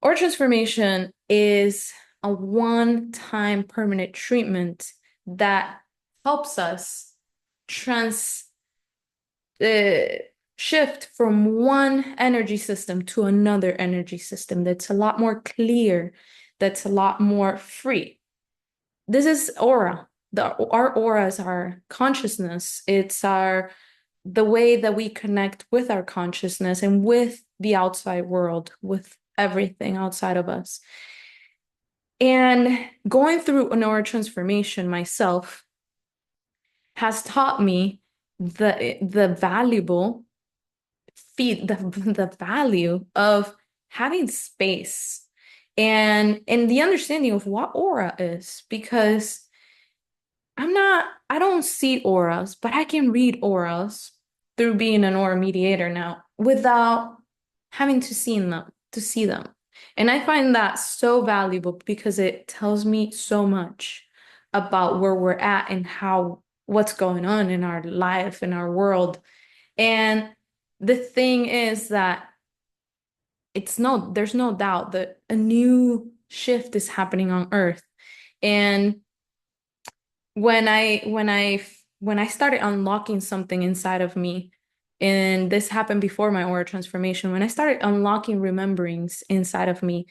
Aura transformation is a one-time permanent treatment that helps us trans uh, shift from one energy system to another energy system that's a lot more clear, that's a lot more free. This is aura. Our aura is our consciousness. It's the way that we connect with our consciousness and with the outside world, with everything outside of us. And going through an aura transformation myself has taught me the valuable feed the value of having space and the understanding of what aura is, because I don't see auras, but I can read auras through being an aura mediator now without having to see them. And I find that so valuable because it tells me so much about where we're at and what's going on in our life, in our world. And the thing is that there's no doubt that a new shift is happening on Earth. And when I started unlocking something inside of me, and this happened before my aura transformation, when I started unlocking rememberings inside of me,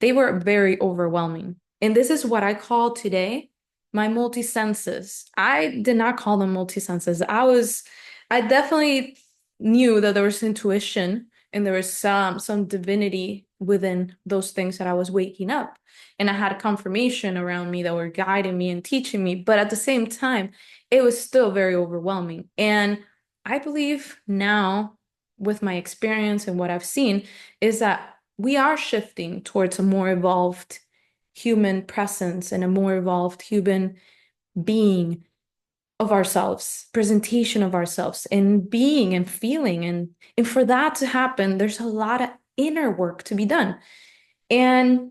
they were very overwhelming. And this is what I call today my multi-senses. I did not call them multi-senses. I definitely knew that there was intuition and there was some divinity within those things that I was waking up. And I had confirmation around me that were guiding me and teaching me. But at the same time, it was still very overwhelming. And I believe now, with my experience and what I've seen, is that we are shifting towards a more evolved human presence and a more evolved human being of ourselves, presentation of ourselves, and being and feeling. And for that to happen, there's a lot of inner work to be done. And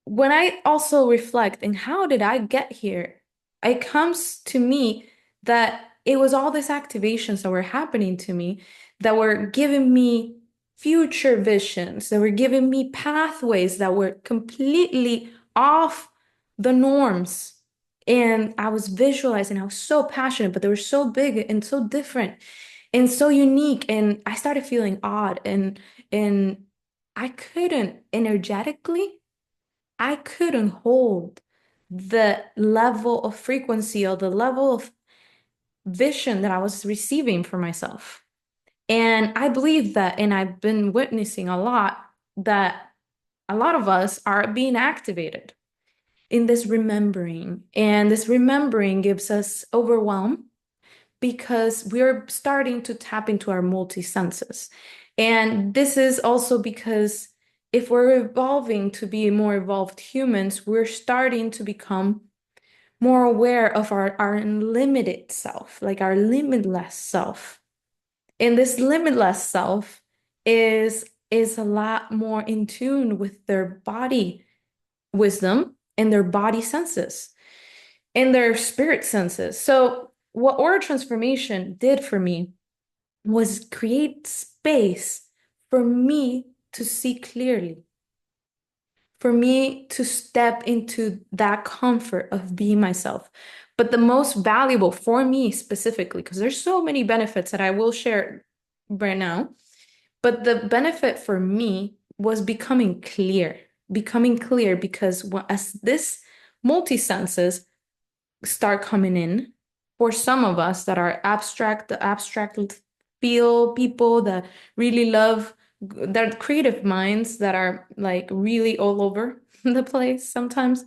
when I also reflect in how did I get here, it comes to me that it was all these activations that were happening to me that were giving me future visions, that were giving me pathways that were completely off the norms. And I was visualizing, I was so passionate, but they were so big and so different and so unique. And I started feeling odd and I couldn't energetically I couldn't hold the level of frequency or the level of vision that I was receiving for myself. And I believe that, and I've been witnessing a lot, that a lot of us are being activated in this remembering. And this remembering gives us overwhelm because we're starting to tap into our multi-senses. And this is also because if we're evolving to be more evolved humans, we're starting to become more aware of our unlimited self, like our limitless self. And this limitless self is a lot more in tune with their body wisdom and their body senses and their spirit senses. So what aura transformation did for me was create space for me to see clearly, for me to step into that comfort of being myself. But the most valuable for me specifically, because there's so many benefits that I will share right now, but the benefit for me was becoming clear because as this multi-senses start coming in, for some of us that are the abstract feel people that really love, that creative minds that are like really all over the place sometimes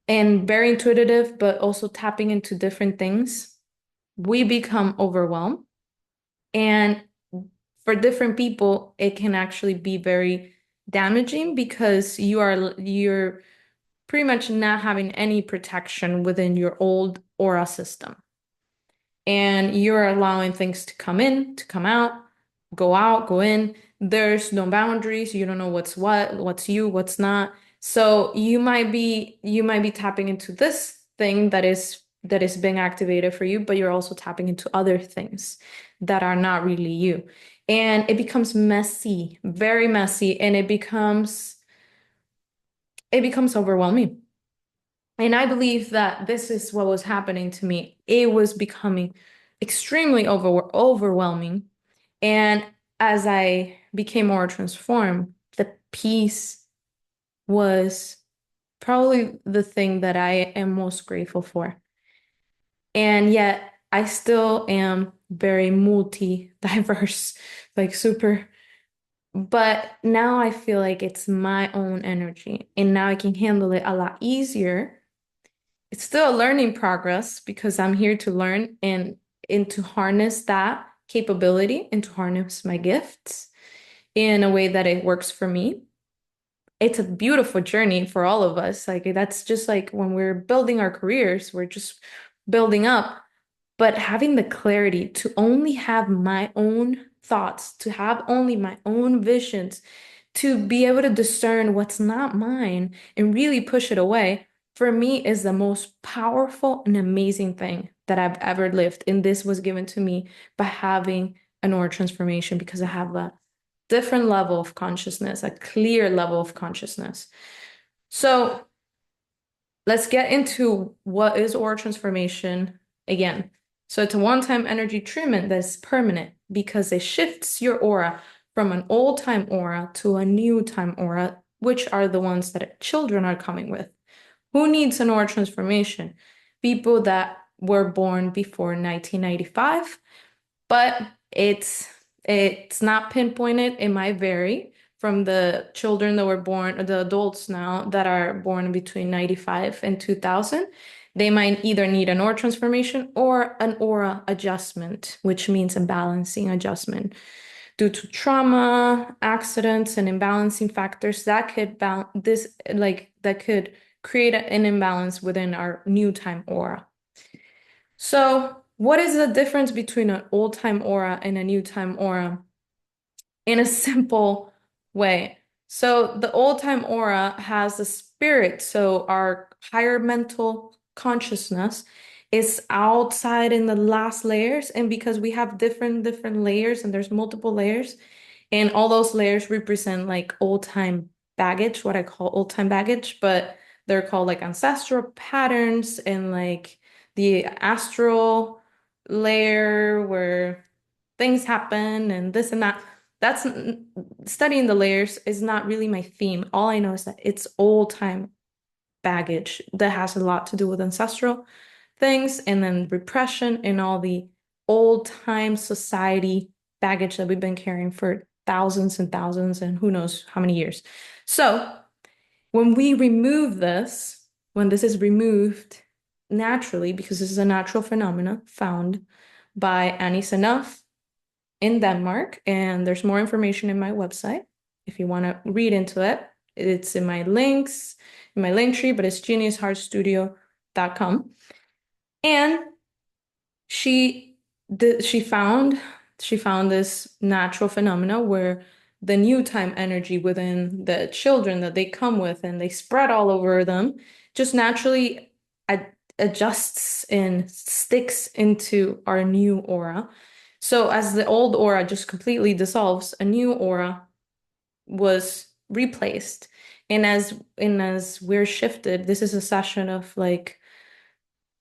and very intuitive, but also tapping into different things, we become overwhelmed. And for different people, it can actually be very damaging because you're pretty much not having any protection within your old aura system. And you're allowing things to come in, to come out, go in. There's no boundaries. You don't know what's you, what's not. So you might be tapping into this thing that is being activated for you, but you're also tapping into other things that are not really you. and it becomes messy, very messy, and it becomes overwhelming. And I believe that this is what was happening to me. It was becoming extremely overwhelming. And as I became more transformed, the peace was probably the thing that I am most grateful for. And yet I still am very multi-diverse, like super. But now I feel like it's my own energy, and now I can handle it a lot easier. It's still a learning progress because I'm here to learn and to harness that capability and to harness my gifts in a way that it works for me. It's a beautiful journey for all of us. Like that's just like when we're building our careers, we're just building up, but having the clarity to only have my own thoughts, to have only my own visions, to be able to discern what's not mine and really push it away, for me is the most powerful and amazing thing that I've ever lived. And this was given to me by having an aura transformation because I have a different level of consciousness, a clear level of consciousness. So let's get into what is aura transformation again. So it's a one-time energy treatment that's permanent because it shifts your aura from an old-time aura to a new-time aura, which are the ones that children are coming with. Who needs an aura transformation? People that were born before 1995, but it's not pinpointed. It might vary from the children that were born, or the adults now that are born between 95 and 2000. They might either need an aura transformation or an aura adjustment, which means a balancing adjustment due to trauma, accidents, and imbalancing factors that could that could create an imbalance within our new time aura. So, what is the difference between an old time aura and a new time aura? In a simple way. So, the old time aura has a spirit, so our higher mental consciousness is outside in the last layers, and because we have different layers and there's multiple layers, and all those layers represent like old time baggage, what I call old time baggage, but they're called like ancestral patterns and like the astral layer where things happen and this and that. That's studying the layers is not really my theme. All I know is that it's old time baggage that has a lot to do with ancestral things and then repression and all the old time society baggage that we've been carrying for thousands and thousands and who knows how many years. So when we remove this, when this is removed naturally, because this is a natural phenomena found by Annie Seneff in Denmark, and there's more information in my website if you want to read into it. It's in my links, in my link tree, but it's GeniusHeartStudio.com. And she she found this natural phenomena where the new time energy within the children that they come with and they spread all over them just naturally adjusts and sticks into our new aura. So as the old aura just completely dissolves, a new aura was replaced. And as we're shifted, this is a session of like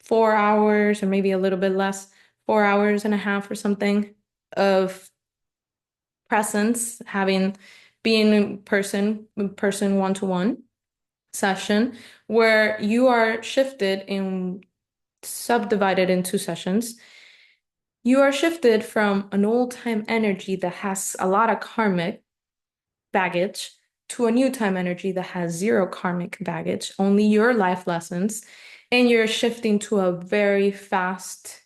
4 hours or maybe a little bit less, 4 hours and a half or something of presence, being in person one-to-one session where you are shifted and subdivided into sessions. You are shifted from an old time energy that has a lot of karmic baggage to a new time energy that has zero karmic baggage, only your life lessons, and you're shifting to a very fast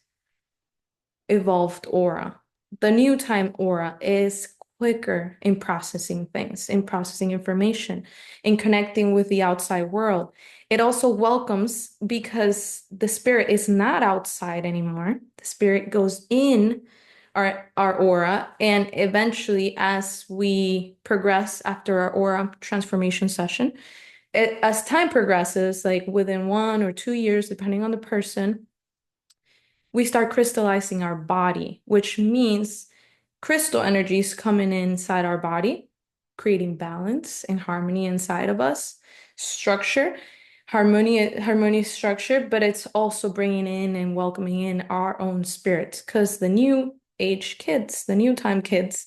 evolved aura. The new time aura is quicker in processing things, in processing information, in connecting with the outside world. It also welcomes because the spirit is not outside anymore. The spirit goes in our aura, and eventually, as we progress after our aura transformation session, as time progresses, like within 1 or 2 years, depending on the person, we start crystallizing our body, which means crystal energies coming inside our body, creating balance and harmony inside of us, structure, harmonious structure, but it's also bringing in and welcoming in our own spirits because the new age kids, the new time kids,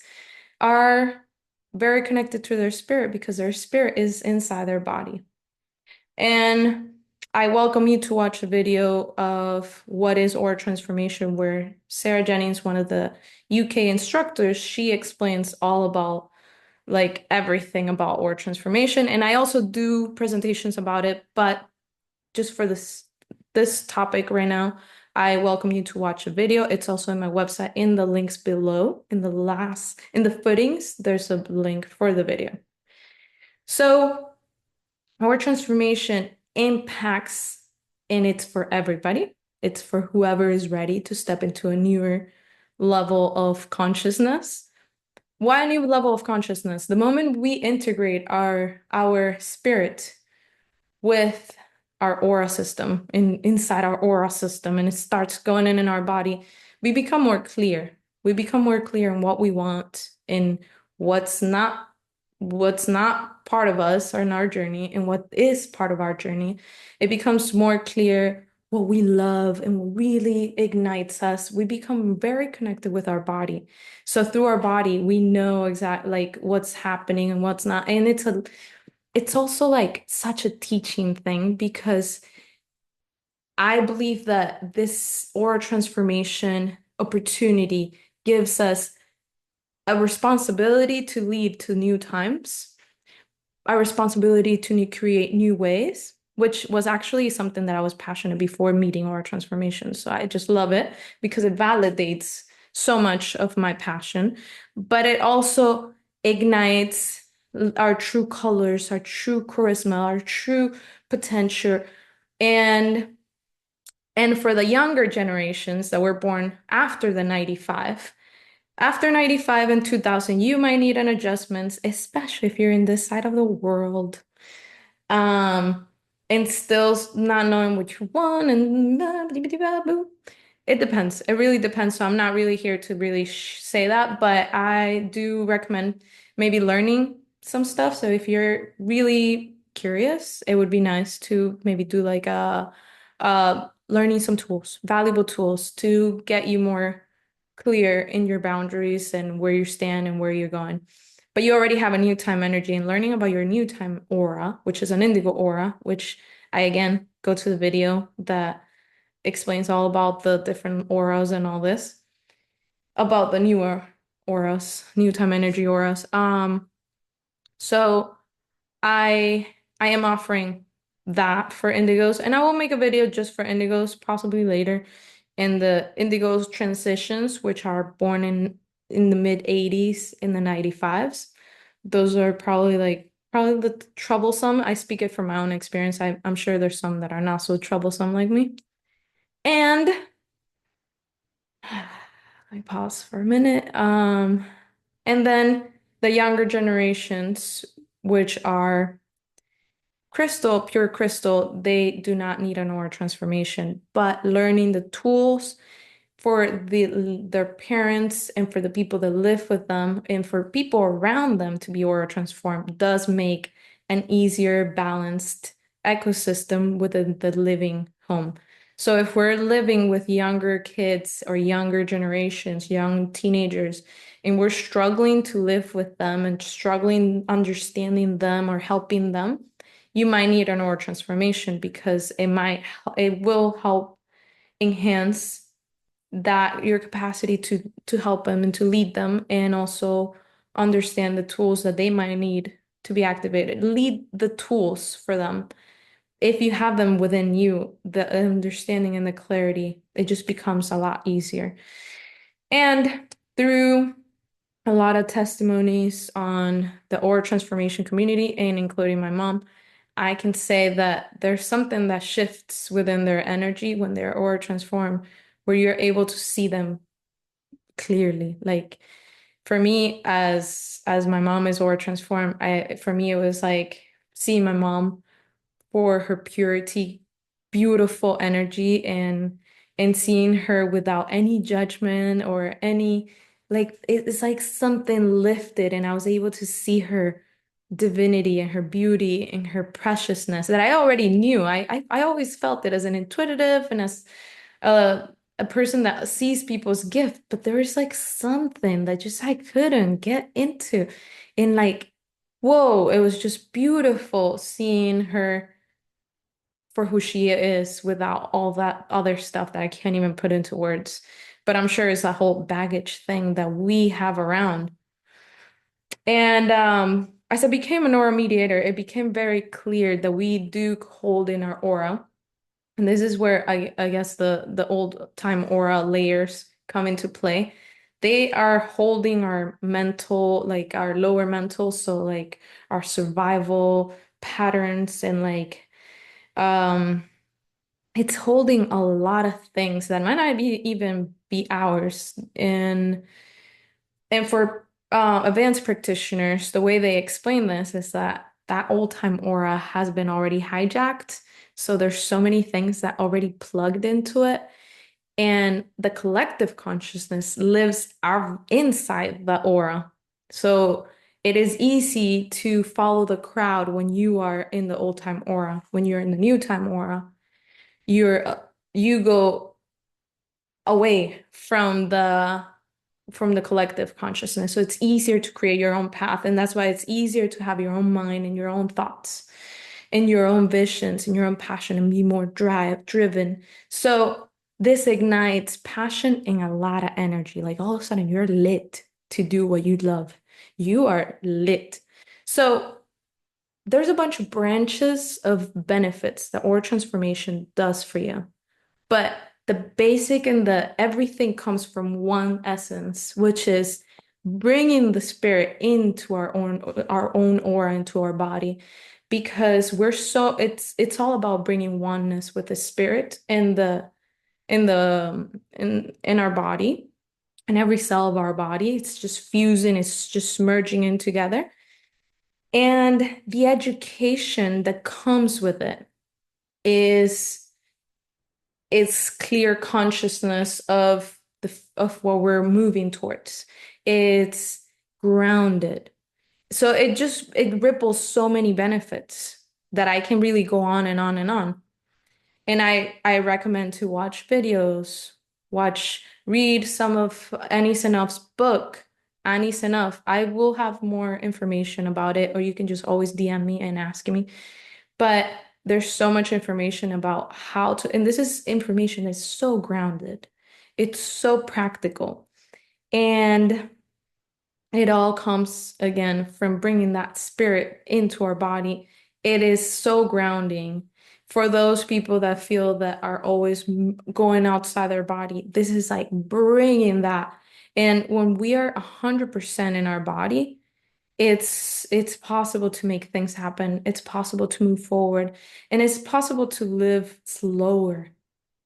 are very connected to their spirit because their spirit is inside their body. And I welcome you to watch a video of what is aura transformation, where Sarah Jennings, one of the UK instructors, she explains all about like everything about aura transformation. And I also do presentations about it, but just for this topic right now, I welcome you to watch a video. It's also in my website in the links below. In the footings, there's a link for the video. So our transformation impacts, and it's for everybody. It's for whoever is ready to step into a newer level of consciousness. Why a new level of consciousness? The moment we integrate our spirit with our aura system inside our aura system and it starts going in our body, we become more clear. We become more clear in what we want and what's not part of us or in our journey and what is part of our journey. It becomes more clear what we love and what really ignites us. We become very connected with our body. So through our body, we know exactly like what's happening and what's not. And it's also like such a teaching thing because I believe that this aura transformation opportunity gives us a responsibility to lead to new times, a responsibility to create new ways, which was actually something that I was passionate before meeting aura transformation. So I just love it because it validates so much of my passion, but it also ignites our true colors, our true charisma, our true potential. And for the younger generations that were born after the 95, after 95 and 2000, you might need an adjustment, especially if you're in this side of the world. Um, and still not knowing what you want and it depends. It really depends. So I'm not really here to really say that, but I do recommend maybe learning some stuff. So if you're really curious, it would be nice to maybe do like learning some tools, valuable tools to get you more clear in your boundaries and where you stand and where you're going. But you already have a new time energy and learning about your new time aura, which is an indigo aura, which I again go to the video that explains all about the different auras and all this about the newer auras, new time energy auras. So I am offering that for indigos, and I will make a video just for indigos possibly later. And the indigos transitions, which are born in the mid 80s, in the 95s. Those are probably the troublesome. I speak it from my own experience. I'm sure there's some that are not so troublesome like me. And let me pause for a minute. And then the younger generations, which are crystal, pure crystal, they do not need an aura transformation, but learning the tools for their parents and for the people that live with them and for people around them to be aura transformed does make an easier, balanced ecosystem within the living home. So if we're living with younger kids or younger generations, young teenagers, and we're struggling to live with them and struggling understanding them or helping them, you might need an aura transformation because it will help enhance that your capacity to help them and to lead them and also understand the tools that they might need to be activated. Lead the tools for them. If you have them within you, the understanding and the clarity, it just becomes a lot easier. And through a lot of testimonies on the aura transformation community and including my mom, I can say that there's something that shifts within their energy when they're aura transformed, where you're able to see them clearly. Like for me, as my mom is aura transformed, for me it was like seeing my mom for her purity, beautiful energy, and seeing her without any judgment or any like it's like something lifted, and I was able to see her divinity and her beauty and her preciousness that I already knew. I always felt it as an intuitive and as a person that sees people's gift, but there was like something that just I couldn't get into. And like, whoa, it was just beautiful seeing her for who she is without all that other stuff that I can't even put into words. But I'm sure it's a whole baggage thing that we have around. And as I became an aura mediator, it became very clear that we do hold in our aura. And this is where I guess the old time aura layers come into play. They are holding our mental, like our lower mental, so like our survival patterns and like um it's holding a lot of things that might not even be ours. And for advanced practitioners, the way they explain this is that that old time aura has been already hijacked. So there's so many things that already plugged into it. And the collective consciousness lives inside the aura. So it is easy to follow the crowd when you are in the old time aura. When you're in the new time aura, you go away from the collective consciousness. So it's easier to create your own path. And that's why it's easier to have your own mind and your own thoughts and your own visions and your own passion and be more driven. So this ignites passion and a lot of energy. Like all of a sudden you're lit to do what you love. You are lit. So there's a bunch of branches of benefits that Aura Transformation does for you. But the basic and the everything comes from one essence, which is bringing the spirit into our own aura, into our body, because it's all about bringing oneness with the spirit in our body, in every cell of our body. It's just fusing, it's just merging in together. And the education that comes with it is it's clear consciousness of what we're moving towards. It's grounded. So it ripples so many benefits that I can really go on and on and on. And I recommend to watch videos, read some of Annie Senof's book, Annie Senof. I will have more information about it, or you can just always DM me and ask me. But there's so much information about how to, and this is information that's so grounded. It's so practical. And it all comes again from bringing that spirit into our body. It is so grounding for those people that feel that are always going outside their body. This is like bringing that. And when we are 100% in our body, it's possible to make things happen. It's possible to move forward, and it's possible to live slower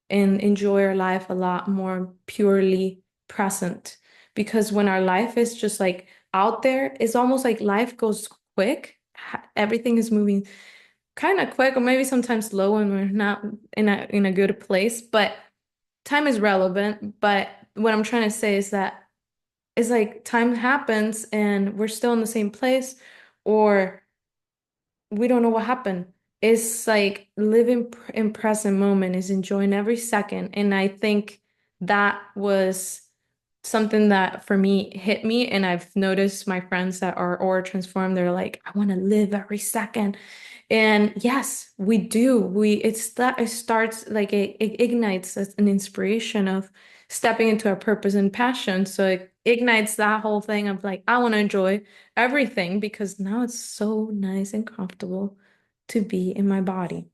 and enjoy our life a lot more purely present. Because when our life is just like out there, it's almost like life goes quick. Everything is moving kind of quick, or maybe sometimes slow when we're not in a good place. But time is relevant. But what I'm trying to say is that it's like time happens and we're still in the same place, or we don't know what happened. It's like living in present moment is enjoying every second. And I think that was something that for me hit me. And I've noticed my friends that are aura transformed, they're like, I want to live every second. And yes, we do. It's that it starts like it ignites as an inspiration of stepping into our purpose and passion. So it ignites that whole thing of like, I want to enjoy everything because now it's so nice and comfortable to be in my body.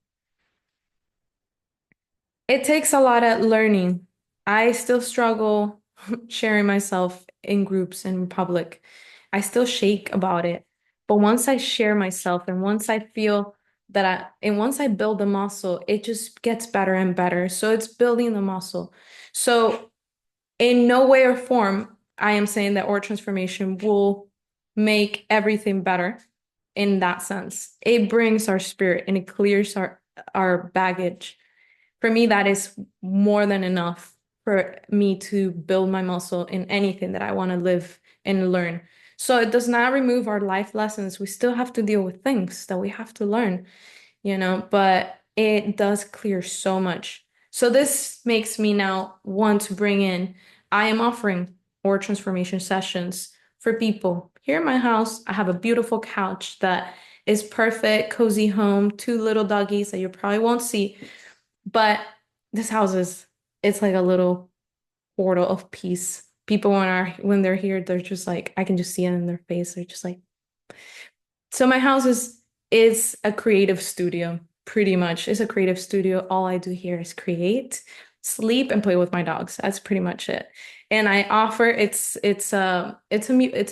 It takes a lot of learning. I still struggle sharing myself in groups in public. I still shake about it. But once I share myself and once I feel and once I build the muscle, it just gets better and better. So it's building the muscle. So in no way or form, I am saying that Aura Transformation will make everything better in that sense. It brings our spirit and it clears our baggage. For me, that is more than enough. for me to build my muscle in anything that I want to live and learn. So it does not remove our life lessons. We still have to deal with things that we have to learn, but it does clear so much. So this makes me now want to bring in, I am offering Aura transformation sessions for people. Here in my house, I have a beautiful couch that is perfect, cozy home, two little doggies that you probably won't see. But this house it's like a little portal of peace. People when they're here, they're just like, I can just see it in their face. They're just like, so my house is a creative studio, pretty much. It's a creative studio. All I do here is create, sleep, and play with my dogs. That's pretty much it. And I offer it's an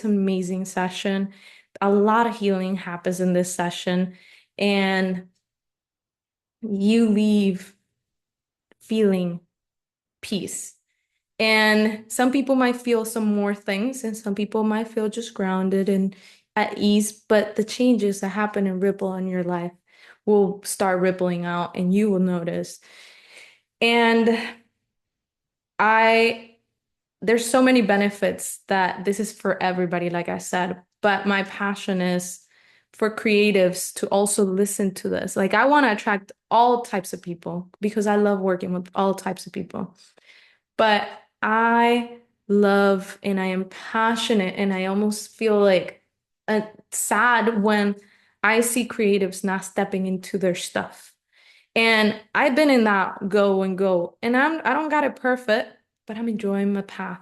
amazing session. A lot of healing happens in this session, and you leave feeling peace. And some people might feel some more things, and some people might feel just grounded and at ease. But the changes that happen and ripple in your life will start rippling out, and you will notice. And I, there's so many benefits that this is for everybody, like I said. But my passion is for creatives to also listen to this. Like, I want to attract all types of people because I love working with all types of people. But I love and I am passionate and I almost feel like sad when I see creatives not stepping into their stuff. And I've been in that go and go, and I don't got it perfect, but I'm enjoying my path.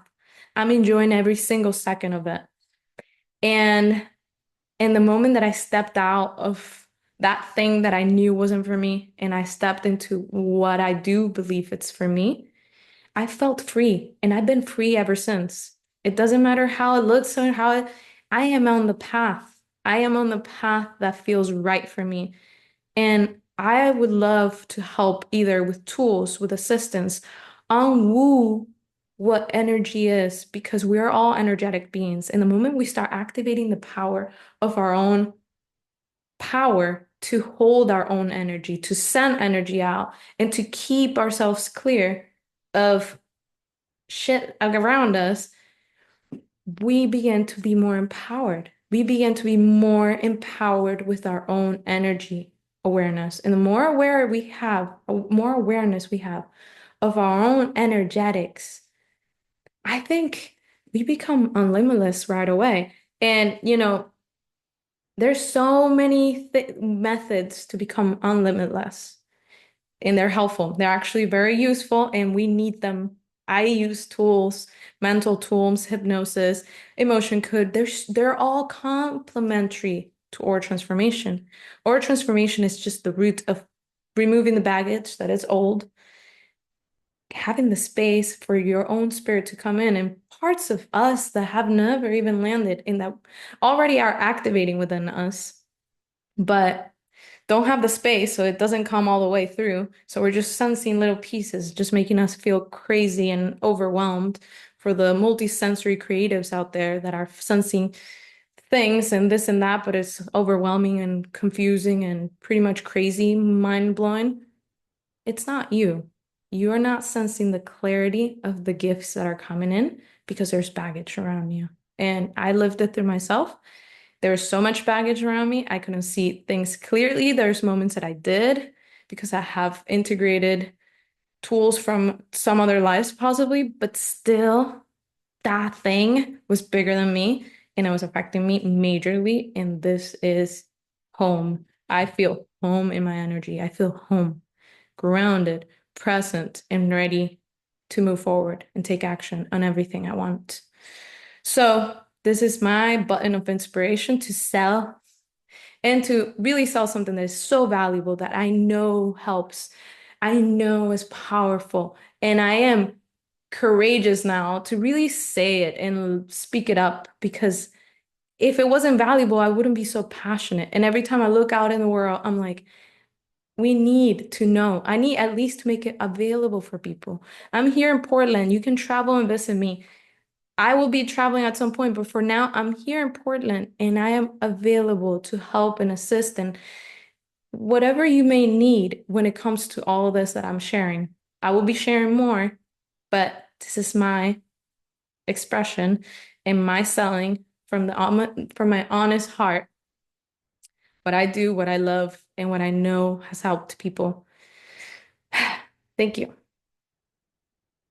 I'm enjoying every single second of it. And in the moment that I stepped out of that thing that I knew wasn't for me, and I stepped into what I do believe it's for me, I felt free, and I've been free ever since. It doesn't matter how it looks or I am on the path. I am on the path that feels right for me. And I would love to help either with tools, with assistance, unwoo what energy is, because we are all energetic beings. And the moment we start activating the power of our own power to hold our own energy, to send energy out, and to keep ourselves clear of shit around us, we begin to be more empowered. We begin to be more empowered with our own energy awareness. And the more more awareness we have of our own energetics, I think we become unlimitless right away. And, there's so many th methods to become unlimitless, and they're helpful. They're actually very useful, and we need them. I use tools, mental tools, hypnosis, emotion code. They're all complementary to Aura transformation. Aura transformation is just the root of removing the baggage that is old, having the space for your own spirit to come in, and parts of us that have never even landed in that already are activating within us, but don't have the space, so it doesn't come all the way through. So we're just sensing little pieces, just making us feel crazy and overwhelmed. For the multi-sensory creatives out there that are sensing things and this and that, but it's overwhelming and confusing and pretty much crazy, mind-blowing. It's not you. You are not sensing the clarity of the gifts that are coming in because there's baggage around you. And I lived it through myself. There was so much baggage around me. I couldn't see things clearly. There's moments that I did because I have integrated tools from some other lives possibly, but still that thing was bigger than me and it was affecting me majorly. And this is home. I feel home in my energy. I feel home, grounded, present, and ready to move forward and take action on everything I want. So this is my button of inspiration to sell and to really sell something that is so valuable that I know helps. I know is powerful. And I am courageous now to really say it and speak it up, because if it wasn't valuable, I wouldn't be so passionate. And every time I look out in the world, I'm like, we need to know. I need at least to make it available for people. I'm here in Portland. You can travel and visit me. I will be traveling at some point, but for now, I'm here in Portland and I am available to help and assist and whatever you may need when it comes to all of this that I'm sharing. I will be sharing more, but This is my expression and my selling from my honest heart. What I do, what I love, and what I know has helped people. Thank you.